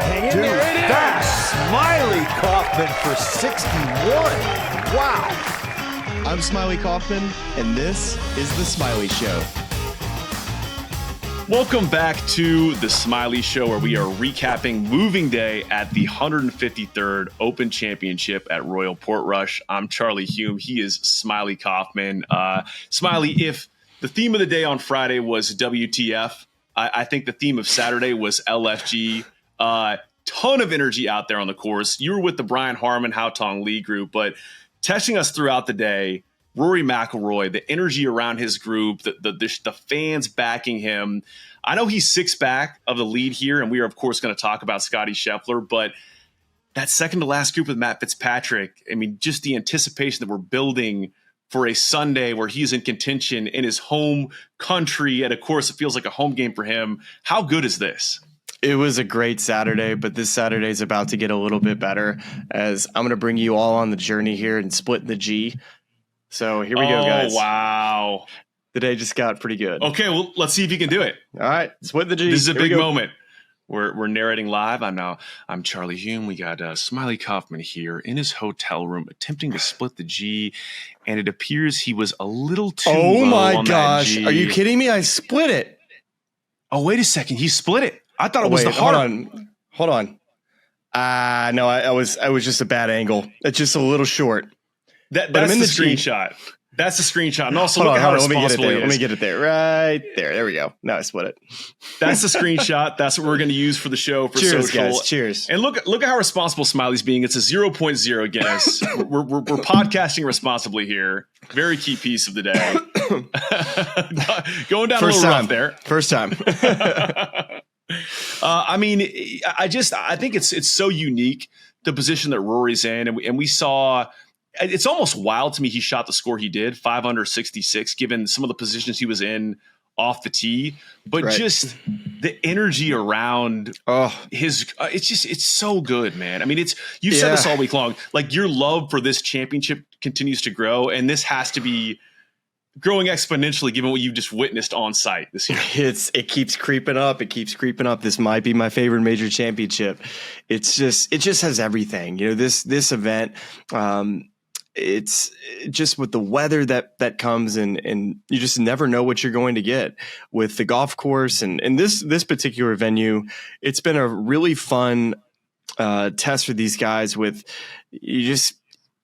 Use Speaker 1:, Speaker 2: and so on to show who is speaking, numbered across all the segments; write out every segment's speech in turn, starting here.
Speaker 1: Hang in there, it is!
Speaker 2: Smylie Kaufman for 61. Wow.
Speaker 3: I'm Smylie Kaufman, and this is The Smylie Show.
Speaker 4: Welcome back to The Smylie Show, where we are recapping moving day at the 153rd Open Championship at Royal Portrush. I'm Charlie Hulme. He is Smylie Kaufman. Smylie, if the theme of the day on Friday was WTF, I think the theme of Saturday was LFG. Ton of energy out there on the course. You were with the Brian Harman, Haotong Li group, but testing us throughout the day, Rory McIlroy, the energy around his group, the fans backing him. I know he's 6 back of the lead here, and we are, of course, going to talk about Scottie Scheffler, but that second to last group with Matt Fitzpatrick, I mean, just the anticipation that we're building for a Sunday where he's in contention in his home country, and of course, it feels like a home game for him. How good is this?
Speaker 5: It was a great Saturday, but this Saturday is about to get a little bit better as I'm going to bring you all on the journey here and split the G. So here we go, guys.
Speaker 4: Oh, wow.
Speaker 5: The day just got pretty good.
Speaker 4: Okay, well, let's see if you can do it.
Speaker 5: All right, split the G.
Speaker 4: This is a big moment. We're narrating live. I'm Charlie Hulme. We got Smylie Kaufman here in his hotel room attempting to split the G, and it appears he was a little too low on that G.
Speaker 5: Are you kidding me? I split it.
Speaker 4: Oh, wait a second. He split it. I thought it was the heart.
Speaker 5: Hold on. No, I was just a bad angle. It's just a little short.
Speaker 4: That's the screenshot. That's the screenshot. And also, look at how responsible he is.
Speaker 5: Let me get it there. Right there. There we go. Now I split it.
Speaker 4: That's the screenshot. That's what we're going to use for the show for
Speaker 5: Cheers,
Speaker 4: social.
Speaker 5: Guys. Cheers.
Speaker 4: And look at how responsible Smiley's being. It's a 0.0 Guinness. we're podcasting responsibly here. Very key piece of the day. Going down a little rough there.
Speaker 5: First time.
Speaker 4: I mean, I think it's so unique, the position that Rory's in, and we saw. It's almost wild to me he shot the score he did, 5 under 66, given some of the positions he was in off the tee. But
Speaker 5: right.
Speaker 4: Just the energy around his it's so good, man. I mean, you've said this all week long. Like, your love for this championship continues to grow, and this has to be growing exponentially given what you've just witnessed on site this year.
Speaker 5: It keeps creeping up. It keeps creeping up. This might be my favorite major championship. It just has everything. You know, this event, it's just with the weather that comes and you just never know what you're going to get with the golf course and this particular venue. It's been a really fun test for these guys with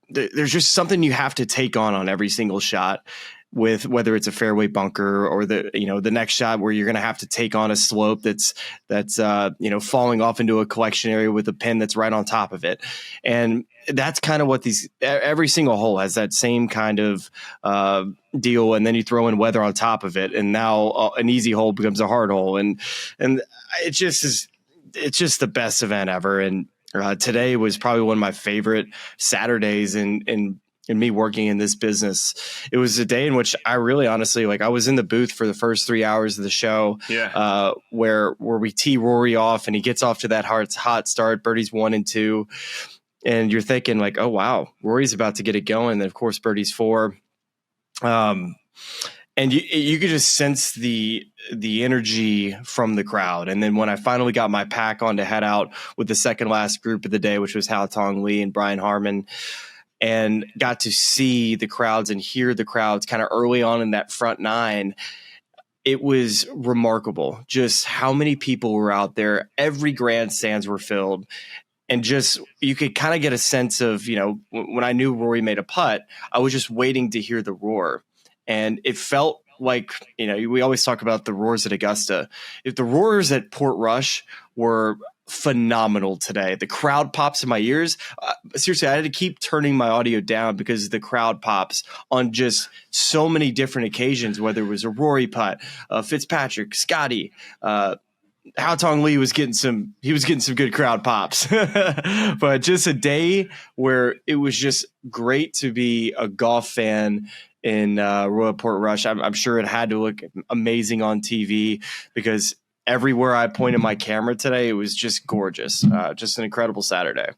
Speaker 5: there's just something you have to take on every single shot, with whether it's a fairway bunker or the next shot where you're going to have to take on a slope that's falling off into a collection area with a pin that's right on top of it. And that's kind of what every single hole has, that same kind of deal. And then you throw in weather on top of it, and now an easy hole becomes a hard hole. And it's just the best event ever. And today was probably one of my favorite Saturdays in me working in this business. It was a day in which I really honestly, I was in the booth for the first 3 hours of the show, where we tee Rory off and he gets off to that hot start, birdies 1 and 2. And you're thinking oh, wow, Rory's about to get it going. And then of course, birdies 4. And you could just sense the energy from the crowd. And then when I finally got my pack on to head out with the second last group of the day, which was Haotong Li and Brian Harman, and got to see the crowds and hear the crowds kind of early on in that front 9, it was remarkable just how many people were out there. Every grandstands were filled. And just, you could kind of get a sense of, when I knew Rory made a putt, I was just waiting to hear the roar. And it felt like, we always talk about the roars at Augusta. If the roars at Portrush were phenomenal today, the crowd pops in my ears. Seriously, I had to keep turning my audio down because the crowd pops on just so many different occasions, whether it was a Rory putt, Fitzpatrick, Scottie, Haotong Li was getting some good crowd pops, but just a day where it was just great to be a golf fan in Royal Portrush. I'm sure it had to look amazing on TV because everywhere I pointed my camera today, it was just gorgeous. Just an incredible Saturday.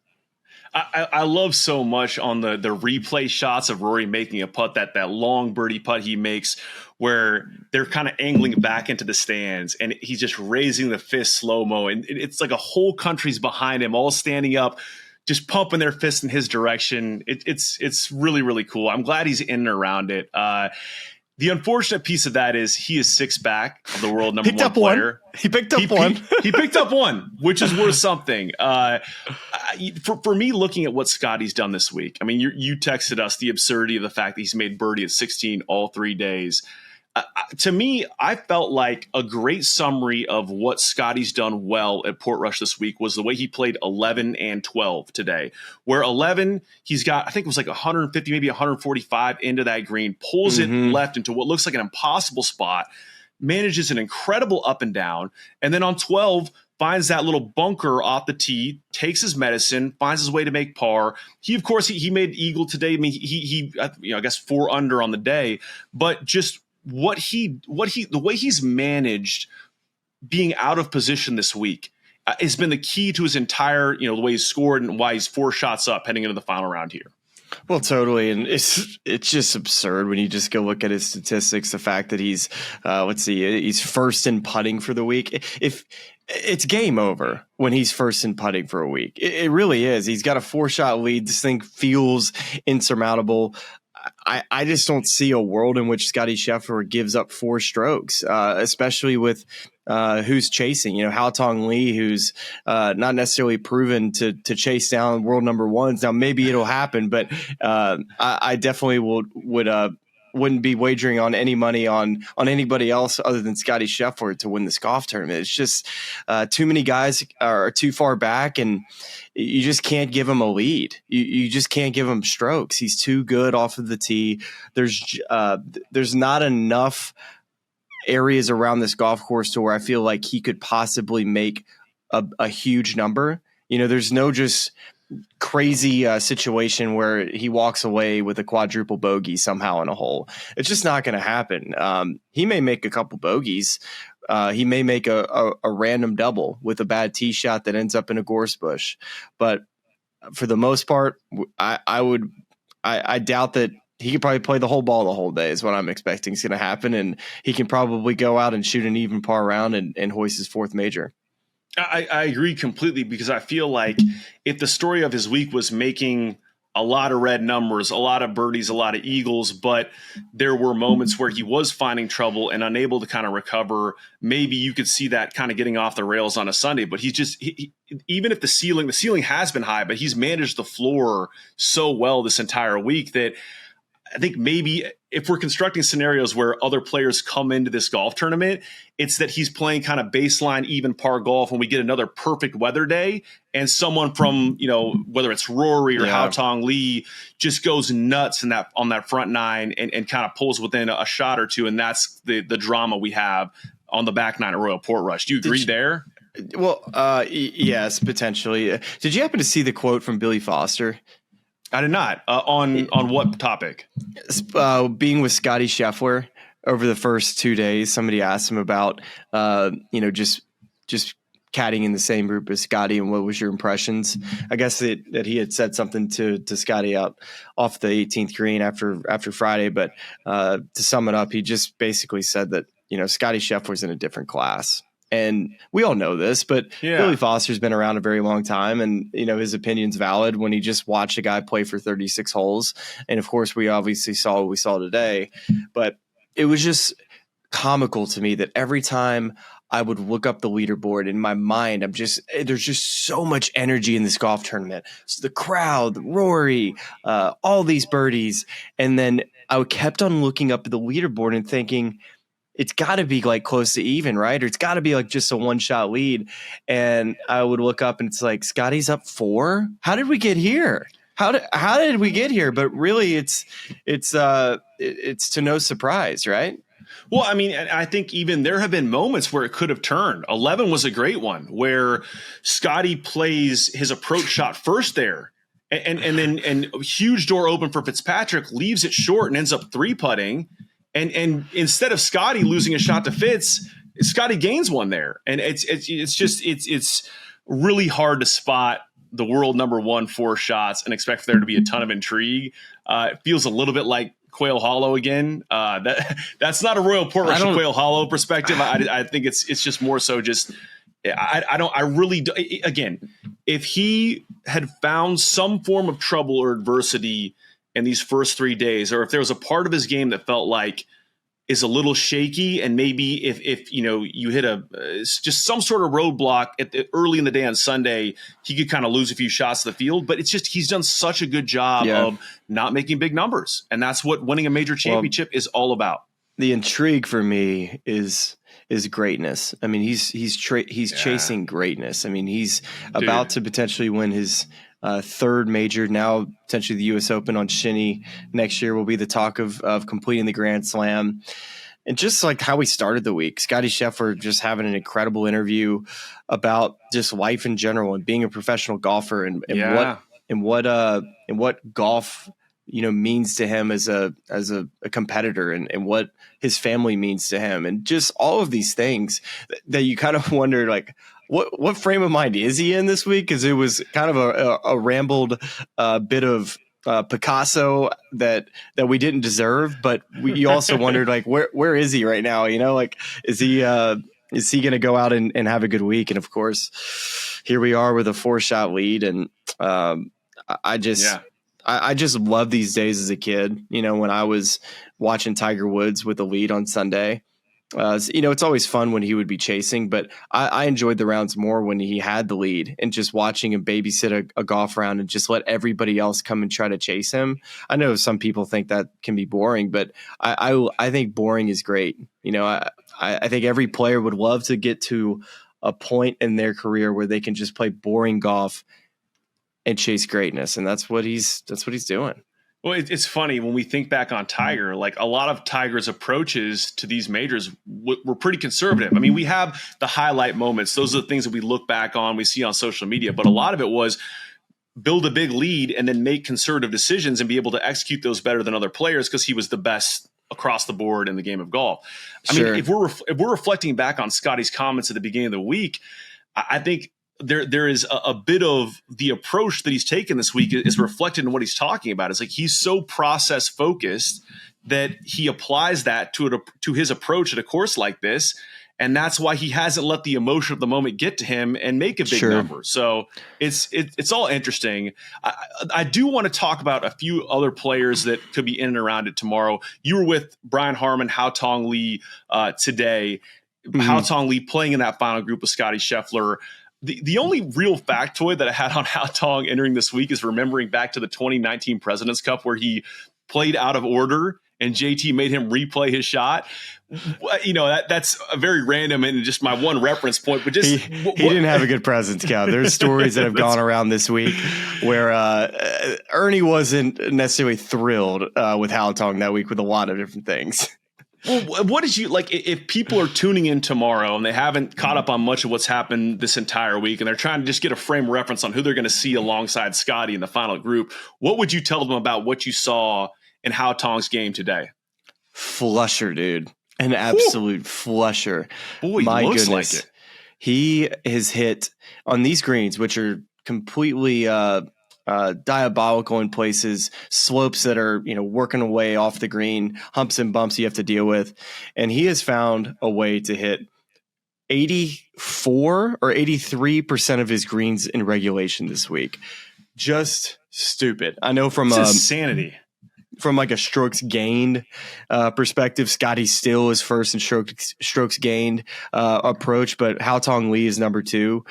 Speaker 4: I love so much on the replay shots of Rory making a putt, that long birdie putt he makes where they're kind of angling back into the stands and he's just raising the fist slow-mo. And it's like a whole country's behind him, all standing up, just pumping their fist in his direction. It's really, really cool. I'm glad he's in and around it. The unfortunate piece of that is he is 6 back of the world number one player.
Speaker 5: He picked up one.
Speaker 4: He picked up one, which is worth something. For me, looking at what Scottie's done this week, I mean, you texted us the absurdity of the fact that he's made birdie at 16 all 3 days. To me, I felt like a great summary of what Scottie's done well at Portrush this week was the way he played 11 and 12 today, where 11, he's got, I think it was like 150, maybe 145 into that green, pulls it left into what looks like an impossible spot, manages an incredible up and down. And then on 12, finds that little bunker off the tee, takes his medicine, finds his way to make par. He, of course, he made eagle today. I mean, he I guess 4 under on the day, but just the way he's managed being out of position this week has been the key to his entire, the way he's scored and why he's 4 shots up heading into the final round here.
Speaker 5: Well, totally. And it's just absurd when you just go look at his statistics. The fact that he's, he's first in putting for the week. If it's game over when he's first in putting for a week, it really is. He's got a 4-shot lead. This thing feels insurmountable. I just don't see a world in which Scottie Scheffler gives up 4 strokes, especially with who's chasing. Haotong Li, who's not necessarily proven to chase down world number ones. Now, maybe it'll happen, but I definitely wouldn't be wagering on any money on anybody else other than Scottie Scheffler to win this golf tournament. It's just too many guys are too far back, and you just can't give him a lead. You just can't give him strokes. He's too good off of the tee. There's not enough areas around this golf course to where I feel like he could possibly make a huge number. There's no just crazy situation where he walks away with a quadruple bogey somehow in a hole. It's just not going to happen. He may make a couple bogeys. He may make a random double with a bad tee shot that ends up in a gorse bush. But for the most part, I doubt that he could probably play the whole ball the whole day is what I'm expecting is going to happen. And he can probably go out and shoot an even par round and hoist his 4th major.
Speaker 4: I agree completely, because I feel like if the story of his week was making a lot of red numbers, a lot of birdies, a lot of eagles, but there were moments where he was finding trouble and unable to kind of recover, maybe you could see that kind of getting off the rails on a Sunday. But even if the ceiling has been high, but he's managed the floor so well this entire week that I think maybe if we're constructing scenarios where other players come into this golf tournament, it's that he's playing kind of baseline even par golf when we get another perfect weather day and someone from, whether it's Rory or Haotong Li just goes nuts on that front 9 and kind of pulls within a shot or two. And that's the drama we have on the back 9 at Royal Portrush. Do you agree there?
Speaker 5: Well, yes, potentially. Did you happen to see the quote from Billy Foster?
Speaker 4: I did not. On what topic?
Speaker 5: Being with Scottie Scheffler over the first 2 days, somebody asked him about, just caddying in the same group as Scottie, and what was your impressions? I guess that he had said something to Scottie out off the 18th green after Friday, but to sum it up, he just basically said that Scottie Scheffler's in a different class. And we all know this, but Billy Foster's been around a very long time, and his opinion's valid when he just watched a guy play for 36 holes. And of course, we obviously saw what we saw today, but it was just comical to me that every time I would look up the leaderboard in my mind, there's just so much energy in this golf tournament. So the crowd, Rory, all these birdies, and then I kept on looking up at the leaderboard and thinking, it's got to be like close to even, right? Or it's got to be like just a 1-shot lead. And I would look up and it's like, Scottie's up 4. How did we get here? How did we get here? But really it's to no surprise, right?
Speaker 4: Well, I mean, I think even there have been moments where it could have turned. 11 was a great one where Scottie plays his approach shot first there. And then huge door open for Fitzpatrick, leaves it short and ends up 3-putting. And instead of Scottie losing a shot to Fitz, Scottie gains one there. And it's really hard to spot the world number one 4 shots and expect for there to be a ton of intrigue. It feels a little bit like Quail Hollow again. That's not a Royal Portrush Quail Hollow perspective. I think it's just more so just I really do. Again, if he had found some form of trouble or adversity in these first 3 days, or if there was a part of his game that felt like is a little shaky, and maybe if you hit just some sort of roadblock early in the day on Sunday, he could kind of lose a few shots to the field. But it's just he's done such a good job of not making big numbers, and that's what winning a major championship is all about.
Speaker 5: The intrigue for me is greatness. I mean, he's chasing greatness. I mean, he's about to potentially win his third major, now potentially the U.S. Open on Shinny next year will be the talk of completing the Grand Slam. And just like how we started the week, Scottie Scheffler just having an incredible interview about just life in general and being a professional golfer and what golf means to him as a competitor and what his family means to him, and just all of these things that you kind of wonder, like, what frame of mind is he in this week? Because it was kind of a rambled bit of Picasso that we didn't deserve, but you also wondered, like, where is he right now? Like, is he going to go out and have a good week? And of course, here we are with a 4-shot lead, and I just love these days as a kid. When I was watching Tiger Woods with the lead on Sunday. It's always fun when he would be chasing, but I enjoyed the rounds more when he had the lead and just watching him babysit a golf round and just let everybody else come and try to chase him. I know some people think that can be boring, but I think boring is great. I think every player would love to get to a point in their career where they can just play boring golf and chase greatness. And that's what he's doing.
Speaker 4: Well, it's funny when we think back on Tiger, like a lot of Tiger's approaches to these majors were pretty conservative. I mean, we have the highlight moments. Those are the things that we look back on, we see on social media, but a lot of it was build a big lead and then make conservative decisions and be able to execute those better than other players because he was the best across the board in the game of golf. I mean, if we're reflecting back on Scottie's comments at the beginning of the week, I think there is a bit of the approach that he's taken this week is reflected in what he's talking about. It's like he's so process focused that he applies that to his approach at a course like this. And that's why he hasn't let the emotion of the moment get to him and make a big number. So it's all interesting. I do want to talk about a few other players that could be in and around it tomorrow. You were with Brian Harman, Haotong Li today. Mm-hmm. Haotong Li playing in that final group with Scottie Scheffler. The only real factoid that I had on Haotong entering this week is remembering back to the 2019 President's Cup where he played out of order and JT made him replay his shot. That's a very random and just my one reference point. But just
Speaker 5: he didn't have a good presence, Cal. There's stories that have gone around this week where Ernie wasn't necessarily thrilled with Haotong that week with a lot of different things.
Speaker 4: Well, what did you like? If people are tuning in tomorrow and they haven't caught up on much of what's happened this entire week, and they're trying to just get a frame of reference on who they're going to see alongside Scottie in the final group, what would you tell them about what you saw in Haotong's game today?
Speaker 5: Flusher, dude. An absolute flusher.
Speaker 4: Boy,
Speaker 5: my
Speaker 4: looks
Speaker 5: goodness.
Speaker 4: Like it.
Speaker 5: He has hit on these greens, which are completely diabolical in places, slopes that are, working away off the green, humps and bumps you have to deal with. And he has found a way to hit 84 or 83% of his greens in regulation this week. Just stupid. I know from
Speaker 4: insanity.
Speaker 5: From like a strokes gained perspective, Scottie still is first in strokes gained approach, but Haotong Li is number 2.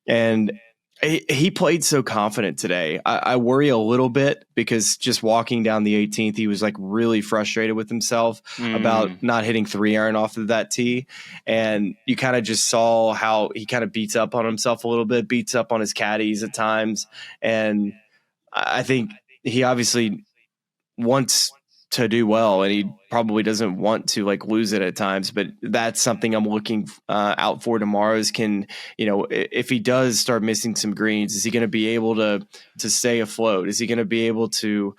Speaker 5: And he played so confident today. I worry a little bit because just walking down the 18th, he was like really frustrated with himself about not hitting 3-iron off of that tee. And you kind of just saw how he kind of beats up on himself a little bit, beats up on his caddies at times. And I think he obviously wants to do well, and he probably doesn't want to like lose it at times, but that's something I'm looking out for tomorrow is if he does start missing some greens, is he going to be able to stay afloat? Is he going to be able to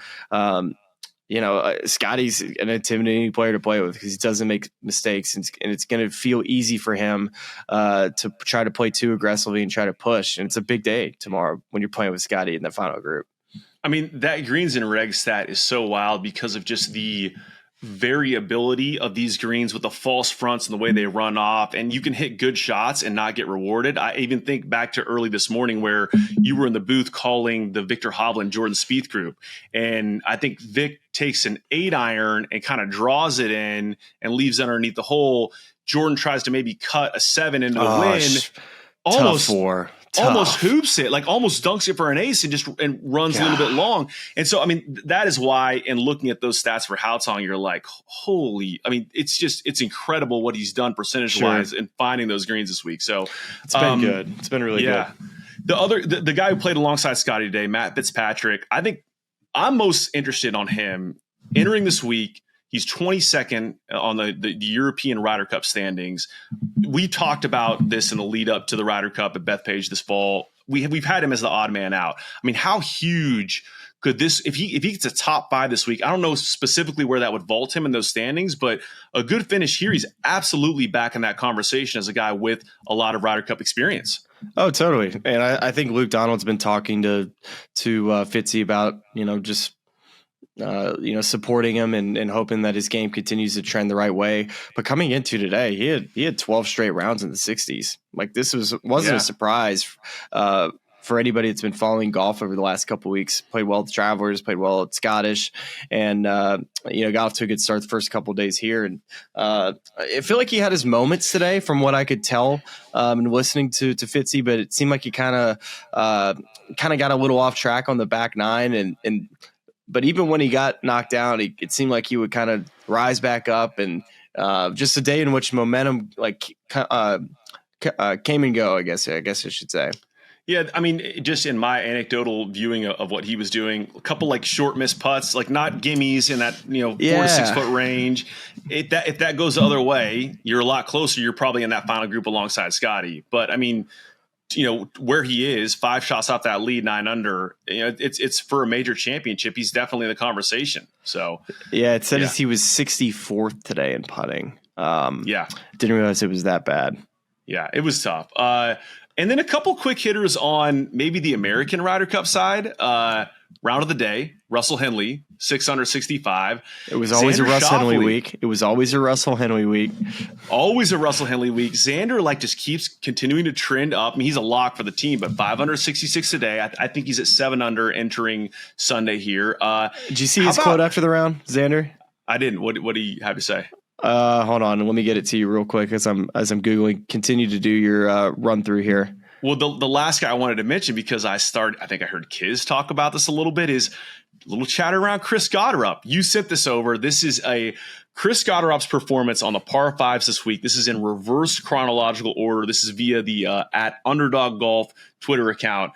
Speaker 5: Scottie's an intimidating player to play with because he doesn't make mistakes, and it's going to feel easy for him to try to play too aggressively and try to push. And it's a big day tomorrow when you're playing with Scottie in the final group.
Speaker 4: I mean, that greens and reg stat is so wild because of just the variability of these greens with the false fronts and the way they run off, and you can hit good shots and not get rewarded. I even think back to early this morning where you were in the booth calling the Victor Hovland Jordan Spieth group, and I think Vic takes an 8-iron and kind of draws it in and leaves underneath the hole. Jordan tries to maybe cut a 7 into the wind. Almost hoops it, like almost dunks it for an ace and runs a little bit long. And so, I mean, that is why in looking at those stats for Haotong, you're like, holy, I mean, it's incredible what he's done percentage wise in finding those greens this week. So
Speaker 5: it's been good. It's been really good.
Speaker 4: The guy who played alongside Scottie today, Matt Fitzpatrick, I think I'm most interested on him entering this week. He's 22nd on the European Ryder Cup standings. We talked about this in the lead up to the Ryder Cup at Bethpage this fall. We've had him as the odd man out. I mean, how huge could this, if he gets a top 5 this week? I don't know specifically where that would vault him in those standings, but a good finish here, he's absolutely back in that conversation as a guy with a lot of Ryder Cup experience.
Speaker 5: Oh, totally. And I think Luke Donald's been talking to Fitzy about just supporting him and hoping that his game continues to trend the right way. But coming into today, he had 12 straight rounds in the 60s. Like this wasn't a surprise for anybody that's been following golf over the last couple of weeks. Played well at the Travelers, played well at Scottish, and got off to a good start the first couple of days here. And I feel like he had his moments today, from what I could tell and listening to Fitzy. But it seemed like he kind of got a little off track on the back nine, but even when he got knocked down, it seemed like he would kind of rise back up, and just a day in which momentum came and go. I guess I should say.
Speaker 4: Yeah, I mean, just in my anecdotal viewing of what he was doing, a couple like short missed putts, like not gimmies in that 4 to 6 foot range. If that goes the other way, you're a lot closer. You're probably in that final group alongside Scottie. But I mean, where he is, 5 shots off that lead, 9 under. It's for a major championship. He's definitely in the conversation. So
Speaker 5: it said he was 64th today in putting. Didn't realize it was that bad.
Speaker 4: Yeah, it was tough. And then a couple quick hitters on maybe the American Ryder Cup side. Round of the day, Russell Henley, 6 under 65.
Speaker 5: It was always a Russell Henley week. Always a Russell Henley week. Xander just keeps continuing to trend up. I mean, he's a lock for the team, but 5 under 66 today. I think he's at 7 under entering Sunday here. Did you see his quote after the round, Xander?
Speaker 4: I didn't. What do you have to say?
Speaker 5: Hold on. Let me get it to you real quick as I'm Googling. Continue to do your run through here.
Speaker 4: Well, the last guy I wanted to mention, because I think I heard Kiz talk about this a little bit, is a little chatter around Chris Gotterup. You sent this over. This is a Chris Gotterup's performance on the par 5s this week. This is in reverse chronological order. This is via the at Underdog Golf Twitter account.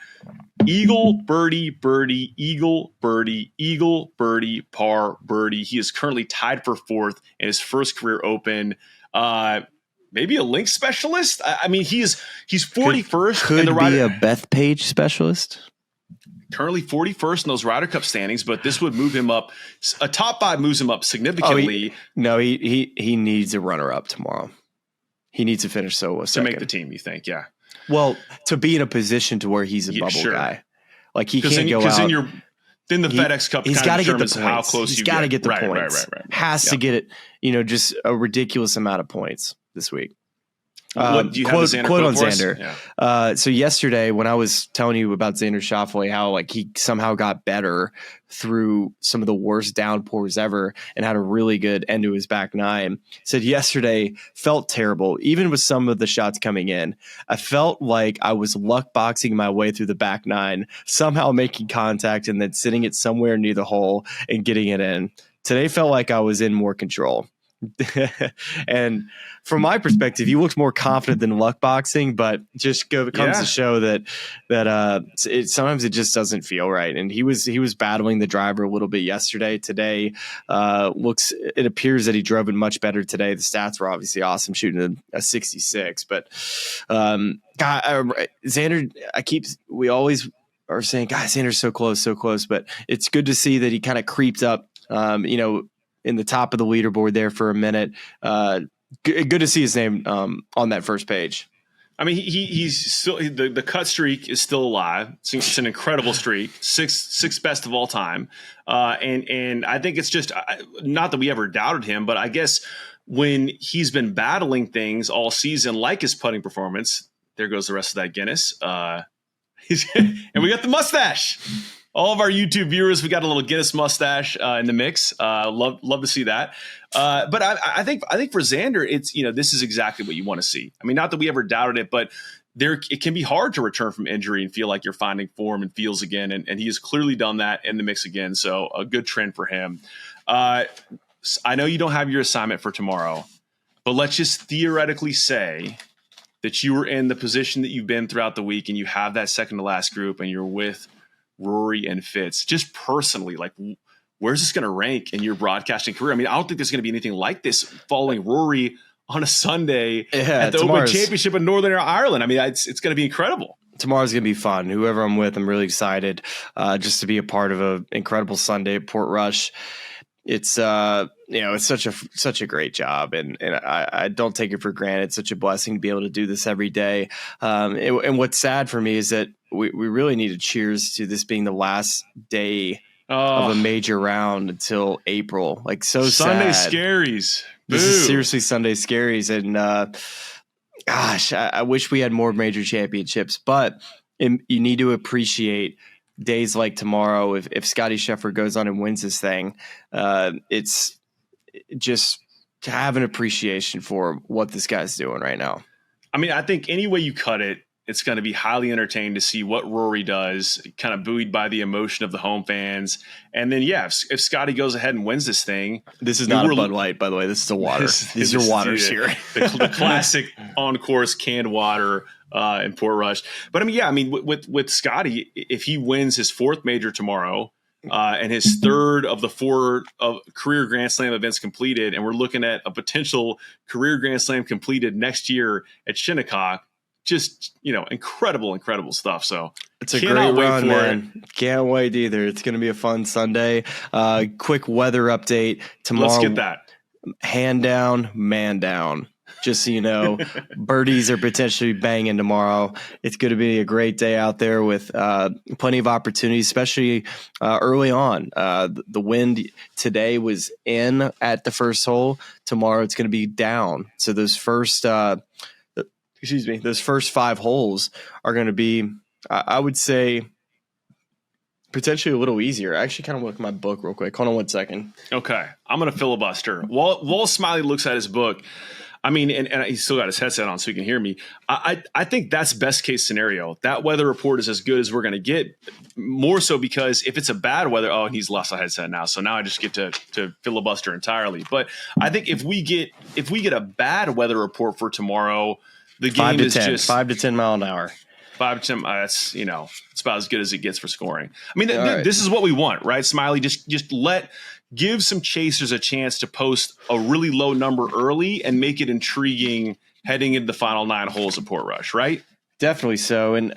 Speaker 4: Eagle, birdie, birdie, eagle, birdie, eagle, birdie, par, birdie. He is currently tied for 4th in his first career Open. Maybe a link specialist. I mean, he's 41st.
Speaker 5: Could in the be a Bethpage specialist.
Speaker 4: Currently 41st in those Ryder Cup standings, but this would move him up. A top 5 moves him up significantly.
Speaker 5: He needs a runner-up tomorrow. He needs to finish second.
Speaker 4: To make the team, you think? Yeah.
Speaker 5: Well, to be in a position to where he's a bubble guy. Like he can't go out.
Speaker 4: Then the FedEx Cup
Speaker 5: he's got to get the points.
Speaker 4: How close
Speaker 5: he's got to get the
Speaker 4: right,
Speaker 5: points.
Speaker 4: Right.
Speaker 5: Has to get it, just a ridiculous amount of points this week.
Speaker 4: What do you have
Speaker 5: quote on Xander. Yeah. So yesterday when I was telling you about Xander Schauffele, how he somehow got better through some of the worst downpours ever and had a really good end to his back nine, said yesterday felt terrible. Even with some of the shots coming in, I felt like I was luck boxing my way through the back nine, somehow making contact and then sitting it somewhere near the hole and getting it in. Today felt like I was in more control. And from my perspective, he looks more confident than luck boxing, but just comes to show that sometimes it just doesn't feel right. And he was battling the driver a little bit yesterday. Today, it appears that he drove it much better today. The stats were obviously awesome, shooting a 66. But Xander, we always are saying, God, Xander's so close. But it's good to see that he kind of creeped up in the top of the leaderboard there for a minute. Good to see his name on that first page.
Speaker 4: I mean, he's still the cut streak is still alive. It's an incredible streak, sixth best of all time, and I think it's just not that we ever doubted him, but I guess when he's been battling things all season, like his putting performance, there goes the rest of that Guinness, and we got the mustache. All of our YouTube viewers, we got a little Guinness mustache in the mix. Love to see that. But I think for Xander, it's this is exactly what you want to see. I mean, not that we ever doubted it, but it can be hard to return from injury and feel like you're finding form and feels again, and he has clearly done that in the mix again. So a good trend for him. I know you don't have your assignment for tomorrow, but let's just theoretically say that you were in the position that you've been throughout the week, and you have that second to last group, and you're with Rory and Fitz. Just personally, like, where's this going to rank in your broadcasting career? I mean, I don't think there's going to be anything like this following Rory on a Sunday at the Open Championship in Northern Ireland. I mean, it's going to be incredible. Tomorrow's
Speaker 5: going to be fun. Whoever I'm with, I'm really excited just to be a part of an incredible Sunday at Portrush. It's it's such a great job, and I don't take it for granted. It's such a blessing to be able to do this every day. And what's sad for me is that we really need to cheers to this being the last day of a major round until April. Like, so
Speaker 4: Sunday
Speaker 5: sad.
Speaker 4: Scaries.
Speaker 5: This is seriously Sunday Scaries, and gosh, I wish we had more major championships, but you need to appreciate days like tomorrow. If Scottie Scheffler goes on and wins this thing, it's just to have an appreciation for what this guy's doing right now.
Speaker 4: I mean, I think any way you cut it, it's going to be highly entertaining to see what Rory does, kind of buoyed by the emotion of the home fans. And then, if Scottie goes ahead and wins this thing.
Speaker 5: This is not a Bud Light, by the way. This is a water. These are waters here.
Speaker 4: The classic on-course canned water in Portrush. But, with Scottie, if he wins his fourth major tomorrow and his third of the four of career Grand Slam events completed, and we're looking at a potential career Grand Slam completed next year at Shinnecock, just, incredible stuff. So
Speaker 5: it's a great run, man. Can't wait either. It's going to be a fun Sunday. Quick weather update tomorrow.
Speaker 4: Let's get that.
Speaker 5: Hand down, man down. Just so you know, birdies are potentially banging tomorrow. It's going to be a great day out there with plenty of opportunities, especially early on. The wind today was in at the first hole. Tomorrow it's going to be down. So those first five holes are going to be, I would say, potentially a little easier. I actually kind of look at my book real quick. Hold on 1 second.
Speaker 4: Okay. I'm going to filibuster. While Smylie looks at his book, I mean, and he's still got his headset on so he can hear me. I think that's best case scenario. That weather report is as good as we're going to get, more so because if it's a bad weather, and he's lost the headset now. So now I just get to filibuster entirely. But I think if we get a bad weather report for tomorrow, the game is just
Speaker 5: 5 to 10 mile an hour.
Speaker 4: 5 to 10. That's it's about as good as it gets for scoring. I mean, this is what we want, right, Smylie? Just give some chasers a chance to post a really low number early and make it intriguing heading into the final 9 holes of Portrush, right?
Speaker 5: Definitely so. And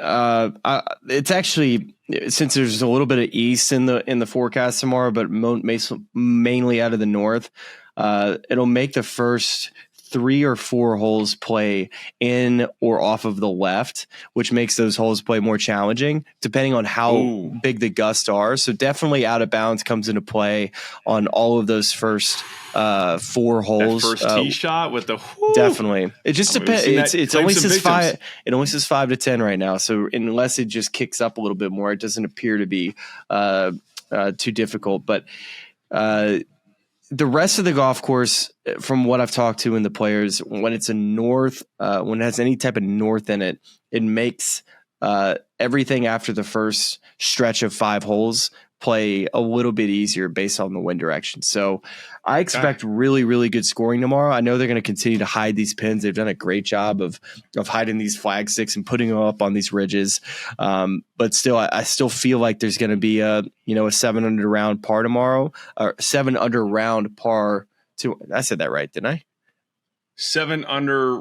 Speaker 5: it's actually, since there's a little bit of east in the forecast tomorrow, but mainly out of the north, it'll make the first 3 or 4 holes play in or off of the left, which makes those holes play more challenging depending on how big the gusts are. So definitely out of bounds comes into play on all of those first 4 holes.
Speaker 4: That first tee shot with the
Speaker 5: definitely. It just depends. It only says 5. It only says 5 to 10 right now. So unless it just kicks up a little bit more, it doesn't appear to be too difficult. But the rest of the golf course, from what I've talked to in the players, when it's a north, when it has any type of north in it, it makes everything after the first stretch of 5 holes play a little bit easier based on the wind direction. So I expect really, really good scoring tomorrow. I know they're going to continue to hide these pins. They've done a great job of hiding these flag sticks and putting them up on these ridges. But still, I still feel like there's going to be a 7 under round par tomorrow, or 7 under round par. I said that right, didn't I?
Speaker 4: 7 under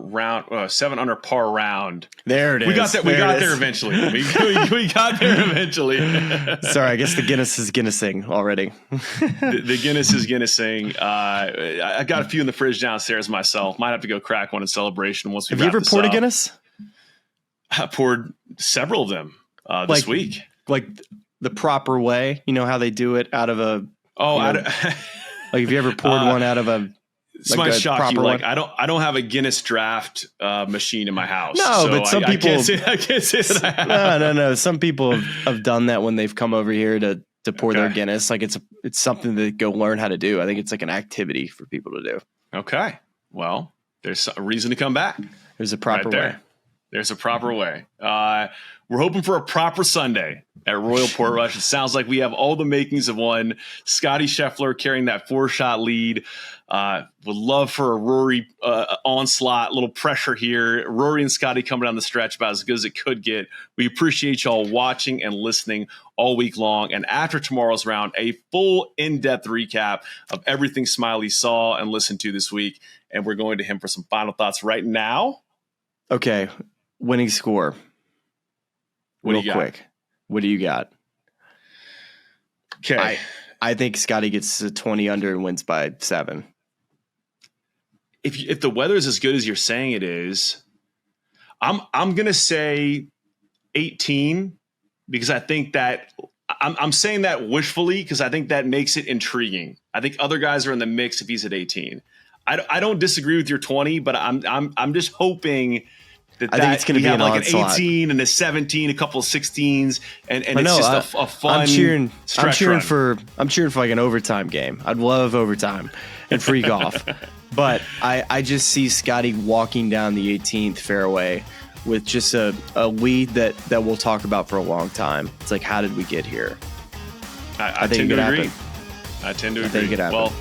Speaker 4: par round.
Speaker 5: There it is.
Speaker 4: We got that. We got there eventually. We got there eventually.
Speaker 5: Sorry, I guess the Guinness is Guinnessing already.
Speaker 4: the Guinness is Guinnessing. I got a few in the fridge downstairs myself. Might have to go crack one in celebration once we.
Speaker 5: Have you ever poured a Guinness?
Speaker 4: I poured several of them this week.
Speaker 5: Like the proper way, you know how they do it out of a.
Speaker 4: Oh,
Speaker 5: like have you ever poured one out of a?
Speaker 4: This might shock you. Like I don't have a Guinness draft machine in my house.
Speaker 5: No,
Speaker 4: so
Speaker 5: but some people.
Speaker 4: I can't say that I have.
Speaker 5: No. Some people have done that when they've come over here to pour their Guinness. Like it's something to go learn how to do. I think it's like an activity for people to do.
Speaker 4: Okay. Well, there's a reason to come back.
Speaker 5: There's a proper way.
Speaker 4: There's a proper way. We're hoping for a proper Sunday at Royal Portrush. It sounds like we have all the makings of one. Scottie Scheffler carrying that 4-shot lead. Would love for a Rory onslaught, a little pressure here. Rory and Scottie coming down the stretch about as good as it could get. We appreciate y'all watching and listening all week long. And after tomorrow's round, a full in-depth recap of everything Smylie saw and listened to this week. And we're going to him for some final thoughts right now.
Speaker 5: Okay. Winning score. Real quick. What do you got?
Speaker 4: Okay.
Speaker 5: I think Scottie gets a 20 under and wins by 7.
Speaker 4: If the weather is as good as you're saying it is, I'm gonna say 18 because I think that I'm saying that wishfully because I think that makes it intriguing. I think other guys are in the mix if he's at 18. I don't disagree with your 20, but I'm just hoping that
Speaker 5: I think it's going to be an
Speaker 4: like
Speaker 5: onslaught.
Speaker 4: An 18 and a 17, a couple of 16s, and it's just a fun.
Speaker 5: I'm cheering
Speaker 4: run.
Speaker 5: for like an overtime game. I'd love overtime and free golf, but I just see Scottie walking down the 18th fairway with just a lead that we'll talk about for a long time. It's like, how did we get here?
Speaker 4: I tend to agree.
Speaker 5: Happen.
Speaker 4: I tend to agree.
Speaker 5: Think it happened.
Speaker 4: Well,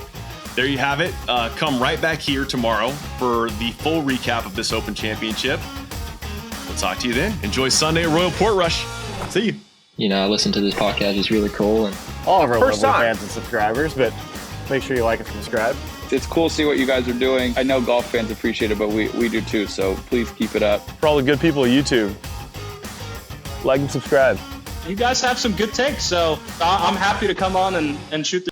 Speaker 4: there you have it. Come right back here tomorrow for the full recap of this Open Championship. We'll talk to you then. Enjoy Sunday at Royal Portrush. See you.
Speaker 1: You know, I listen to this podcast. It's really cool. And
Speaker 6: all of our local fans and subscribers, but make sure you like and subscribe.
Speaker 7: It's cool to see what you guys are doing. I know golf fans appreciate it, but we do too, so please keep it up.
Speaker 6: For all the good people of YouTube, like and subscribe.
Speaker 8: You guys have some good takes, so I'm happy to come on and shoot the